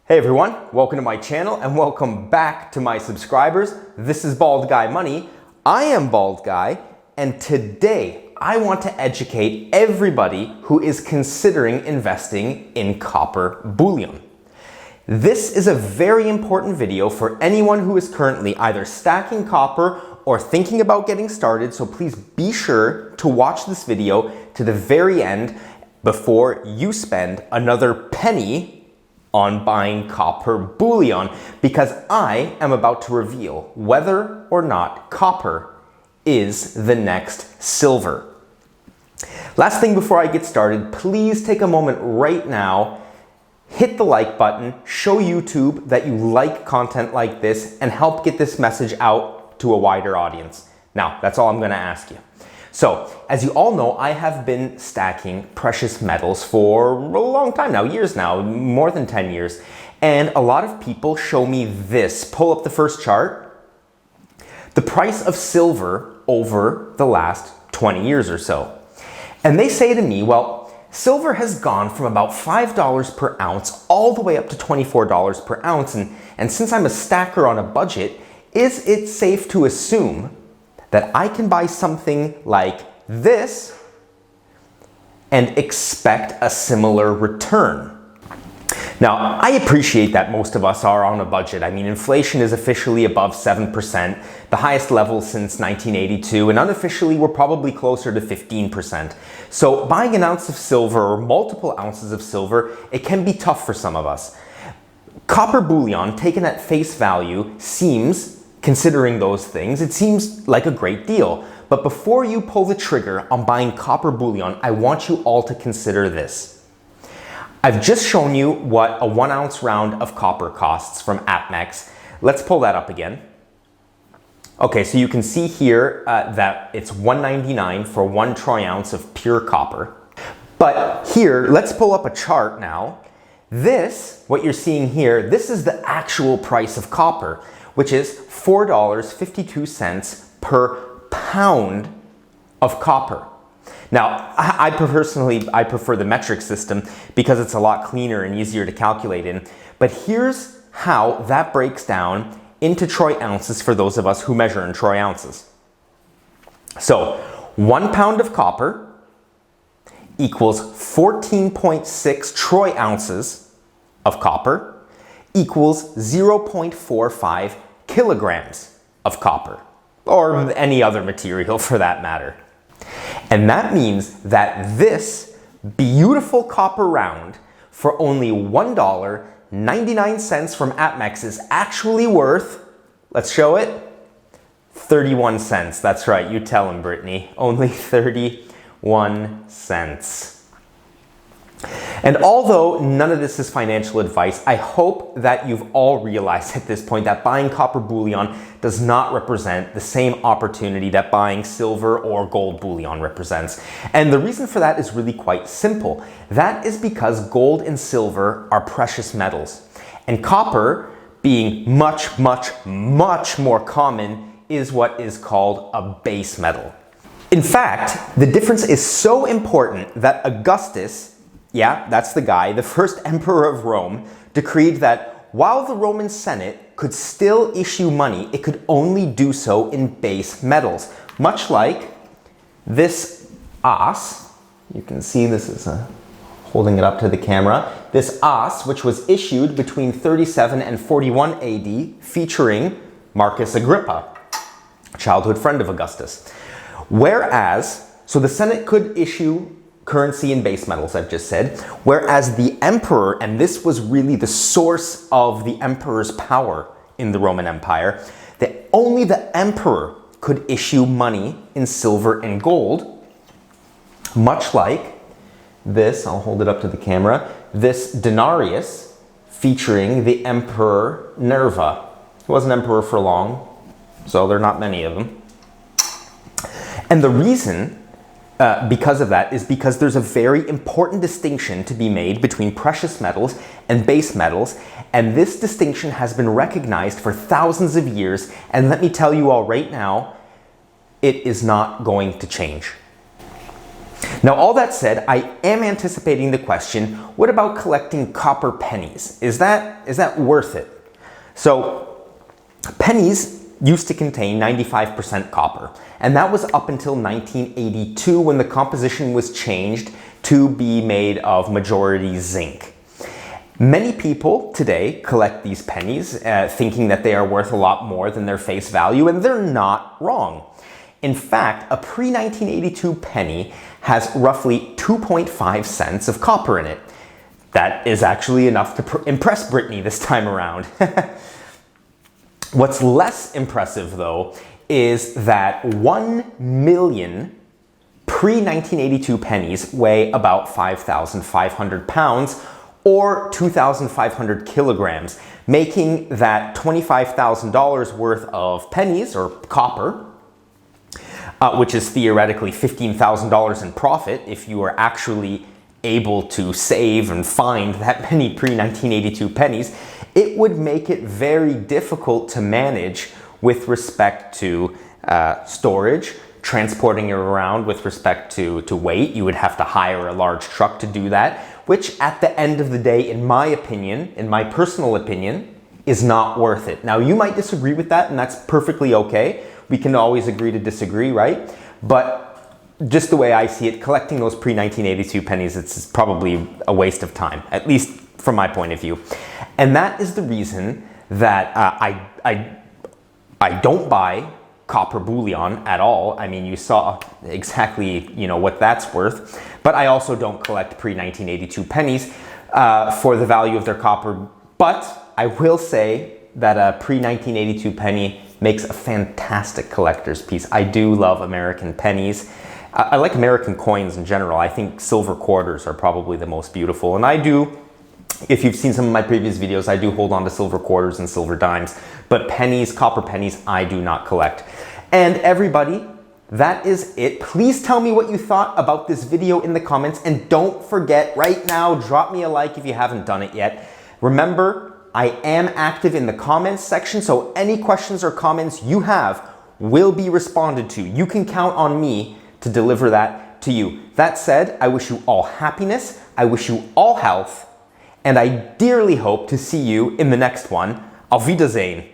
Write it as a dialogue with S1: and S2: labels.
S1: Hey everyone, welcome to my channel and welcome back to my subscribers. This is Bald Guy Money. I am Bald Guy, and today I want to educate everybody who is considering investing in copper bullion. This is a very important video for anyone who is currently either stacking copper or thinking about getting started, so please be sure to watch this video to the very end before you spend another penny on buying copper bullion, because I am about to reveal whether or not copper is the next silver. Last thing before I get started, please take a moment right now, hit the like button, show YouTube that you like content like this, and help get this message out to a wider audience. Now, that's all I'm gonna ask you. So, as you all know, I have been stacking precious metals for a long time now, years now, more than 10 years. And a lot of people show me this. Pull up the first chart. The price of silver over the last 20 years or so. And they say to me, well, silver has gone from about $5 per ounce all the way up to $24 per ounce. And since I'm a stacker on a budget, is it safe to assume that I can buy something like this and expect a similar return? Now, I appreciate that most of us are on a budget. I mean, inflation is officially above 7%, the highest level since 1982, and unofficially we're probably closer to 15%. So buying an ounce of silver or multiple ounces of silver, it can be tough for some of us. Copper bullion, taken at face value, considering those things, it seems like a great deal. But before you pull the trigger on buying copper bullion, I want you all to consider this. I've just shown you what a 1 ounce round of copper costs from Apmex. Let's pull that up again. Okay, so you can see here that it's $1.99 for 1 troy ounce of pure copper. But here, let's pull up a chart now. This, what you're seeing here, this is the actual price of copper, which is $4.52 per pound of copper. Now, I prefer the metric system because it's a lot cleaner and easier to calculate in. But here's how that breaks down into troy ounces for those of us who measure in troy ounces. So 1 pound of copper equals 14.6 troy ounces of copper equals 0.45 kilograms of copper, or any other material for that matter. And that means that this beautiful copper round for only $1.99 from Apmex is actually worth, let's show it, 31 cents. That's right, you tell him, Brittany, only 31 cents. And although none of this is financial advice, I hope that you've all realized at this point that buying copper bullion does not represent the same opportunity that buying silver or gold bullion represents. And the reason for that is really quite simple. That is because gold and silver are precious metals. And copper, being much, much, much more common, is what is called a base metal. In fact, the difference is so important that Augustus, yeah, that's the guy, the first emperor of Rome, decreed that while the Roman Senate could still issue money, it could only do so in base metals. Much like this as, you can see this is holding it up to the camera, this as, which was issued between 37 and 41 AD, featuring Marcus Agrippa, a childhood friend of Augustus. Whereas, so the Senate could issue currency in base metals, I've just said, whereas the emperor, and this was really the source of the emperor's power in the Roman Empire, that only the emperor could issue money in silver and gold, much like this, I'll hold it up to the camera, this denarius featuring the emperor Nerva. He wasn't emperor for long, so there are not many of them. And the reason because of that is because there's a very important distinction to be made between precious metals and base metals, and this distinction has been recognized for thousands of years, and let me tell you all right now, it is not going to change. Now, all that said, I am anticipating the question, what about collecting copper pennies? Is that worth it? So, pennies used to contain 95% copper, and that was up until 1982 when the composition was changed to be made of majority zinc. Many people today collect these pennies thinking that they are worth a lot more than their face value, and they're not wrong. In fact, a pre-1982 penny has roughly 2.5 cents of copper in it. That is actually enough to impress Brittany this time around. What's less impressive, though, is that 1 million pre-1982 pennies weigh about 5,500 pounds or 2,500 kilograms, making that $25,000 worth of pennies or copper, which is theoretically $15,000 in profit if you are actually able to save and find that many pre-1982 pennies. It would make it very difficult to manage with respect to storage, transporting it around with respect to weight. You would have to hire a large truck to do that, which at the end of the day, in my opinion, in my personal opinion, is not worth it. Now, you might disagree with that, and that's perfectly okay. We can always agree to disagree, right? But just the way I see it, collecting those pre-1982 pennies, it's probably a waste of time, at least from my point of view. And that is the reason that I don't buy copper bullion at all. I mean, you saw exactly, what that's worth. But I also don't collect pre-1982 pennies for the value of their copper. But I will say that a pre-1982 penny makes a fantastic collector's piece. I do love American pennies. I like American coins in general. I think silver quarters are probably the most beautiful. And I do, if you've seen some of my previous videos, I do hold on to silver quarters and silver dimes. But pennies, copper pennies, I do not collect. And everybody, that is it. Please tell me what you thought about this video in the comments. And don't forget, right now, drop me a like if you haven't done it yet. Remember, I am active in the comments section, so any questions or comments you have will be responded to. You can count on me to deliver that to you. That said, I wish you all happiness, I wish you all health, and I dearly hope to see you in the next one. Auf Wiedersehen.